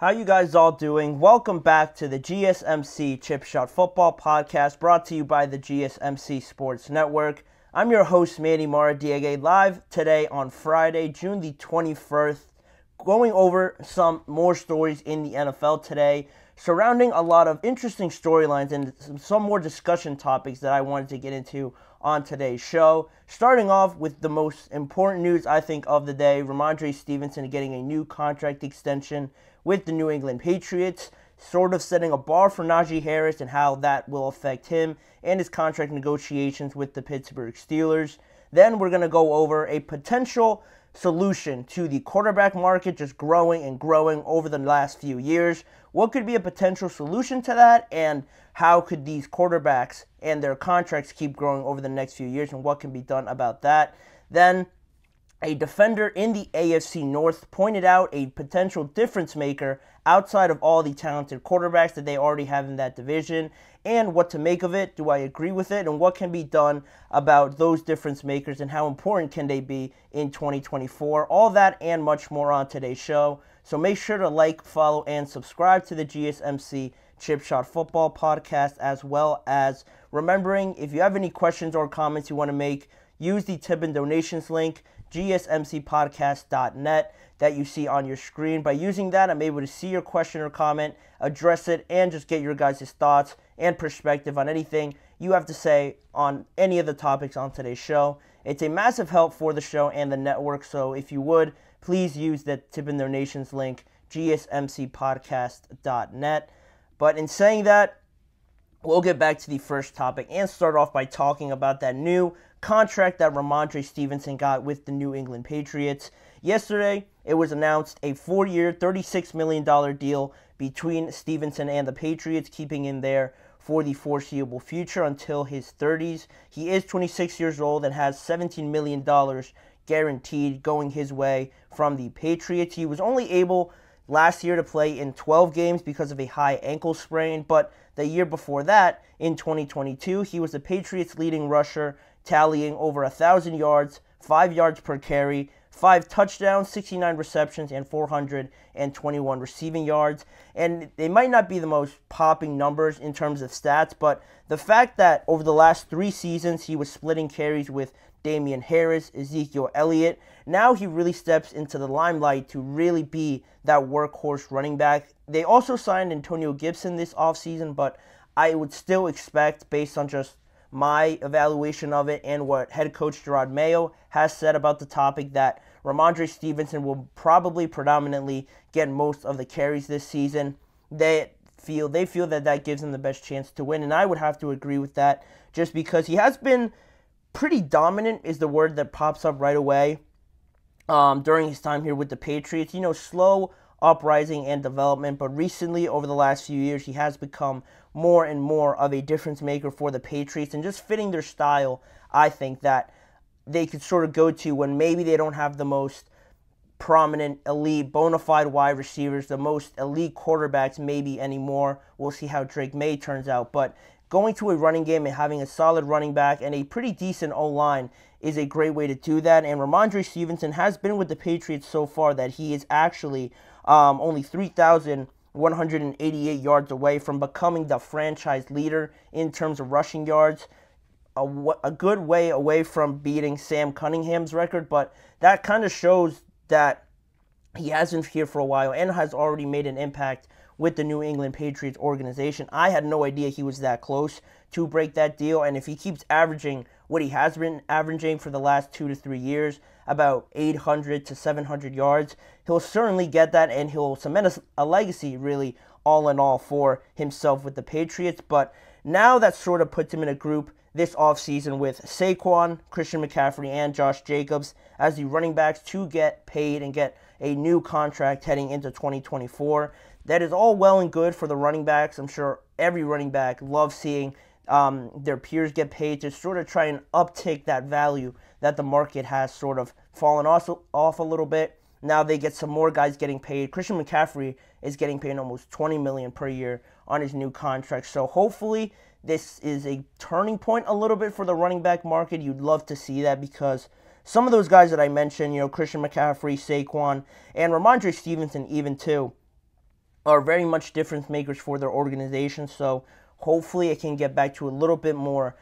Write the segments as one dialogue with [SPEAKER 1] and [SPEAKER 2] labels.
[SPEAKER 1] How you guys all doing? Welcome back to the GSMC Chip Shot Football Podcast, brought to you by the GSMC Sports Network. I'm your host, Manny Maradiaga, live today on Friday, June the 21st, going over some more stories in the NFL today, surrounding a lot of interesting storylines and some more discussion topics that I wanted to get into on today's show. Starting off with the most important news, I think, of the day, Rhamondre Stevenson getting a new contract extension with the New England Patriots, sort of setting a bar for Najee Harris and how that will affect him and his contract negotiations with the Pittsburgh Steelers. Then we're going to go over a potential solution to the quarterback market just growing and growing over the last few years. What could be a potential solution to that, and how could these quarterbacks and their contracts keep growing over the next few years, and what can be done about that? Then a defender in the AFC North pointed out a potential difference maker outside of all the talented quarterbacks that they already have in that division, and what to make of it. Do I agree with it? And what can be done about those difference makers, and how important can they be in 2024? All that and much more on today's show. So make sure to like, follow, and subscribe to the GSMC Chip Shot Football Podcast, as well as remembering, if you have any questions or comments you want to make, use the tip and donations link, GSMCpodcast.net, that you see on your screen. By using that, I'm able to see your question or comment, address it, and just get your guys' thoughts and perspective on anything you have to say on any of the topics on today's show. It's a massive help for the show and the network, so if you would, please use the tip and donations link, GSMCpodcast.net. But in saying that, we'll get back to the first topic and start off by talking about that new contract that Rhamondre Stevenson got with the New England Patriots. Yesterday, it was announced a 4-year, $36 million deal between Stevenson and the Patriots, keeping him there for the foreseeable future until his 30s. He is 26 years old and has $17 million guaranteed going his way from the Patriots. He was only able last year to play in 12 games because of a high ankle sprain, but the year before that, in 2022, he was the Patriots' leading rusher, tallying over 1,000 yards, 5 yards per carry, 5 touchdowns, 69 receptions, and 421 receiving yards. And they might not be the most popping numbers in terms of stats, but the fact that over the last 3 seasons he was splitting carries with Damian Harris, Ezekiel Elliott, now he really steps into the limelight to really be that workhorse running back. They also signed Antonio Gibson this offseason, but I would still expect, based on just my evaluation of it and what head coach Gerard Mayo has said about the topic, that Rhamondre Stevenson will probably predominantly get most of the carries this season. They feel that gives him the best chance to win, and I would have to agree with that, just because he has been pretty dominant is the word that pops up right away during his time here with the Patriots. Slow uprising and development, but recently, over the last few years, he has become more and more of a difference maker for the Patriots, and just fitting their style, I think, that they could sort of go to when maybe they don't have the most prominent, elite, bona fide wide receivers, the most elite quarterbacks maybe anymore. We'll see how Drake May turns out, but going to a running game and having a solid running back and a pretty decent O-line is a great way to do that. And Rhamondre Stevenson has been with the Patriots so far that he is actually only 3,188 yards away from becoming the franchise leader in terms of rushing yards. A good way away from beating Sam Cunningham's record, but that kind of shows that he has been here for a while and has already made an impact with the New England Patriots organization. I had no idea he was that close to break that deal, and if he keeps averaging what he has been averaging for the last 2 to 3 years, about 800 to 700 yards, he'll certainly get that, and he'll cement a legacy, really, all in all, for himself with the Patriots. But now that sort of puts him in a group this offseason with Saquon, Christian McCaffrey, and Josh Jacobs as the running backs to get paid and get a new contract heading into 2024. That is all well and good for the running backs. I'm sure every running back loves seeing their peers get paid to sort of try and uptick that value that the market has sort of fallen off a little bit. Now they get some more guys getting paid. Christian McCaffrey is getting paid almost $20 million per year on his new contract. So hopefully this is a turning point a little bit for the running back market. You'd love to see that, because some of those guys that I mentioned, Christian McCaffrey, Saquon, and Rhamondre Stevenson even too, are very much difference makers for their organization. So hopefully it can get back to a little bit more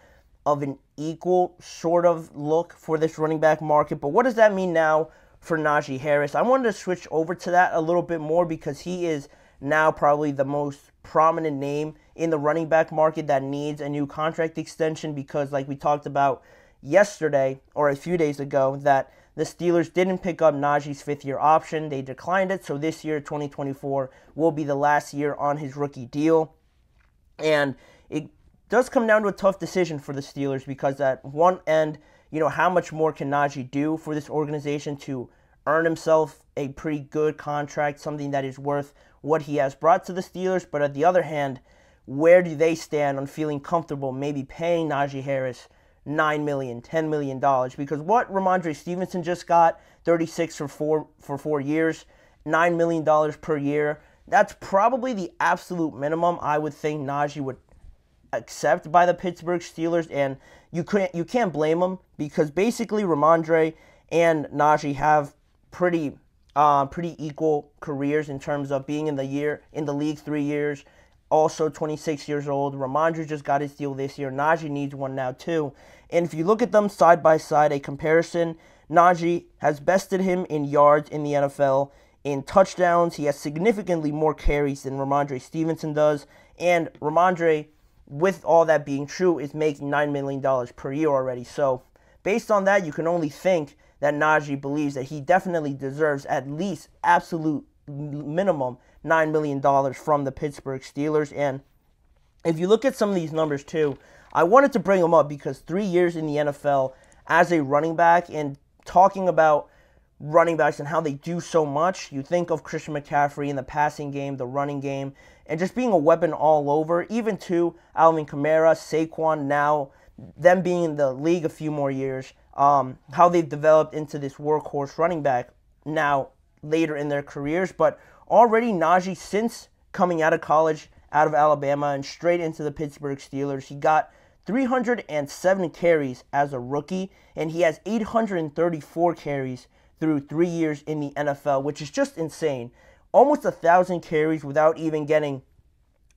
[SPEAKER 1] of an equal sort of look for this running back market. But what does that mean now for Najee Harris? I wanted to switch over to that a little bit more because he is now probably the most prominent name in the running back market that needs a new contract extension, because like we talked about yesterday or a few days ago, that the Steelers didn't pick up Najee's fifth-year option. They declined it, so this year, 2024, will be the last year on his rookie deal. And it does come down to a tough decision for the Steelers, because at one end, how much more can Najee do for this organization to earn himself a pretty good contract, something that is worth what he has brought to the Steelers? But at the other hand, where do they stand on feeling comfortable maybe paying Najee Harris $9 million, $10 million? Because what Rhamondre Stevenson just got, 36 for 4 years, $9 million per year, that's probably the absolute minimum I would think Najee would accept by the Pittsburgh Steelers. And you can't blame him, because basically Rhamondre and Najee have pretty equal careers in terms of being in the league 3 years. Also 26 years old. Rhamondre just got his deal this year. Najee needs one now too. And if you look at them side by side, a comparison, Najee has bested him in yards in the NFL. In touchdowns, he has significantly more carries than Rhamondre Stevenson does. And Rhamondre, with all that being true, is making $9 million per year already. So based on that, you can only think that Najee believes that he definitely deserves at least absolute minimum $9 million from the Pittsburgh Steelers. And if you look at some of these numbers too, I wanted to bring them up because 3 years in the NFL as a running back, and talking about running backs and how they do so much, you think of Christian McCaffrey in the passing game, the running game, and just being a weapon all over. Even to Alvin Kamara, Saquon, now them being in the league a few more years, how they've developed into this workhorse running back now later in their careers. But already Najee, since coming out of college, out of Alabama, and straight into the Pittsburgh Steelers, he got 307 carries as a rookie, and he has 834 carries through 3 years in the NFL, which is just insane. Almost 1,000 carries without even getting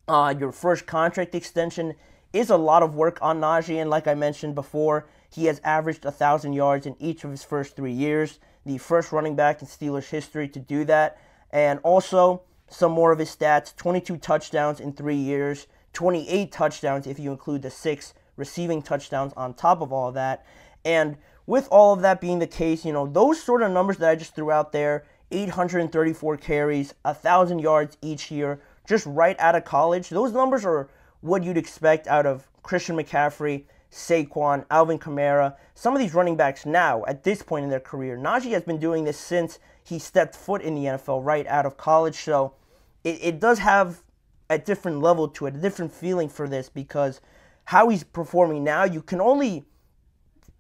[SPEAKER 1] your first contract extension is a lot of work on Najee. And like I mentioned before, he has averaged 1,000 yards in each of his first 3 years, the first running back in Steelers history to do that. And also, some more of his stats: 22 touchdowns in 3 years, 28 touchdowns if you include the 6 receiving touchdowns on top of all of that. And with all of that being the case, those sort of numbers that I just threw out there, 834 carries, 1,000 yards each year, just right out of college, those numbers are what you'd expect out of Christian McCaffrey, Saquon, Alvin Kamara, some of these running backs now at this point in their career. Najee has been doing this since he stepped foot in the NFL right out of college. So it does have a different level to it, a different feeling for this, because how he's performing now, you can only,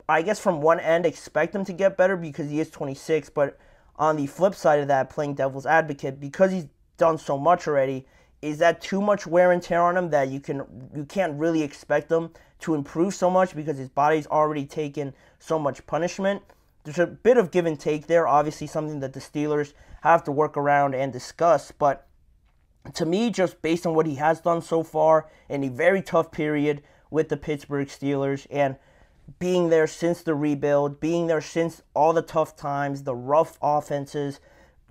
[SPEAKER 1] I guess, from one end expect him to get better because he is 26, but on the flip side of that, playing devil's advocate, because he's done so much already, is that too much wear and tear on him that you can't really expect him to improve so much because his body's already taken so much punishment? There's a bit of give and take there, obviously something that the Steelers have to work around and discuss, but to me, just based on what he has done so far in a very tough period with the Pittsburgh Steelers, and being there since the rebuild, being there since all the tough times, the rough offenses,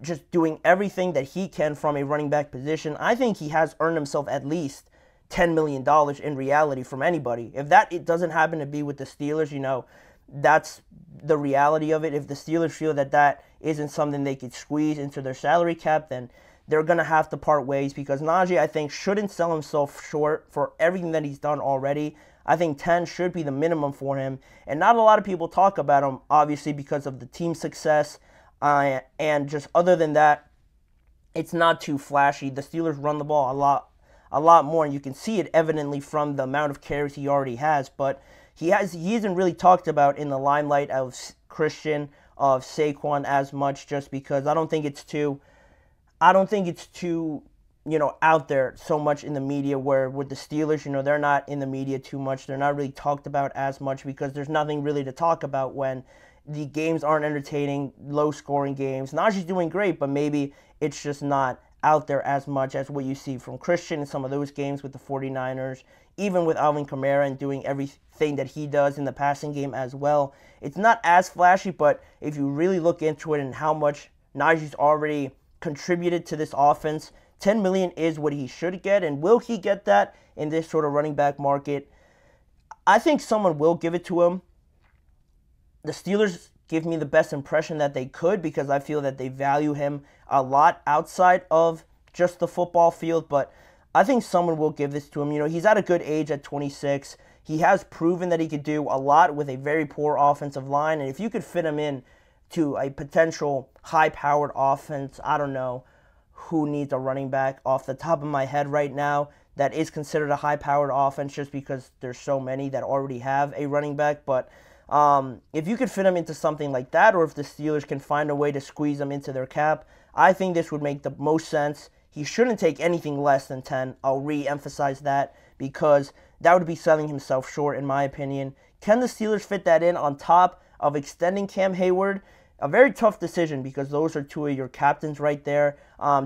[SPEAKER 1] just doing everything that he can from a running back position, I think he has earned himself at least $10 million in reality from anybody. If it doesn't happen to be with the Steelers, that's the reality of it. If the Steelers feel that isn't something they could squeeze into their salary cap, then they're going to have to part ways, because Najee, I think, shouldn't sell himself short for everything that he's done already. I think 10 should be the minimum for him. And not a lot of people talk about him, obviously, because of the team success. And just other than that, it's not too flashy. The Steelers run the ball a lot more, and you can see it evidently from the amount of carries he already has. But he isn't really talked about in the limelight of Christian, of Saquon as much, just because I don't think it's too out there so much in the media, where with the Steelers, they're not in the media too much. They're not really talked about as much because there's nothing really to talk about when the games aren't entertaining, low-scoring games. Najee's doing great, but maybe it's just not out there as much as what you see from Christian in some of those games with the 49ers, even with Alvin Kamara and doing everything that he does in the passing game as well. It's not as flashy, but if you really look into it and how much Najee's already contributed to this offense, $10 million is what he should get. And will he get that in this sort of running back market? I think someone will give it to him. The Steelers give me the best impression that they could, because I feel that they value him a lot outside of just the football field, but I think someone will give this to him. He's at a good age at 26. He has proven that he could do a lot with a very poor offensive line, and if you could fit him in to a potential high-powered offense, I don't know who needs a running back off the top of my head right now that is considered a high-powered offense, just because there's so many that already have a running back, but if you could fit him into something like that, or if the Steelers can find a way to squeeze him into their cap, I think this would make the most sense. He shouldn't take anything less than 10. I'll re-emphasize that, because that would be selling himself short, in my opinion. Can the Steelers fit that in on top of extending Cam Hayward? A very tough decision, because those are two of your captains right there,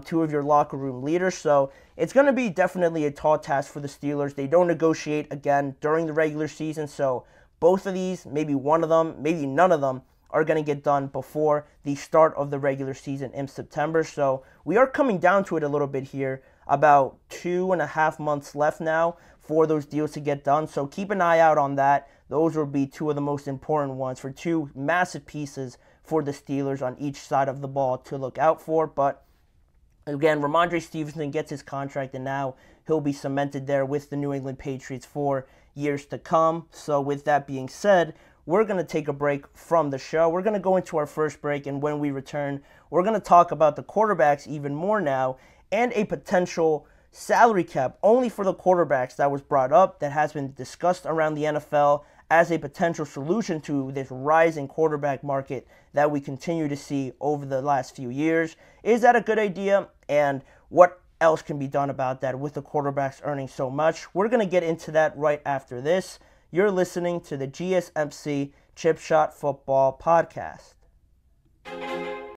[SPEAKER 1] two of your locker room leaders. So it's going to be definitely a tall task for the Steelers. They don't negotiate again during the regular season, so both of these, maybe one of them, maybe none of them, are going to get done before the start of the regular season in September. So we are coming down to it a little bit here. About 2.5 months left now for those deals to get done. So keep an eye out on that. Those will be two of the most important ones for two massive pieces for the Steelers on each side of the ball to look out for. But again, Rhamondre Stevenson gets his contract, and now he'll be cemented there with the New England Patriots for years to come. So with that being said, we're going to take a break from the show. We're going to go into our first break, and when we return, we're going to talk about the quarterbacks even more now, and a potential salary cap only for the quarterbacks that was brought up, that has been discussed around the NFL as a potential solution to this rising quarterback market that we continue to see over the last few years. Is that a good idea? And what else can be done about that with the quarterbacks earning so much? We're going to get into that right after this. You're listening to the GSMC Chip Shot Football Podcast.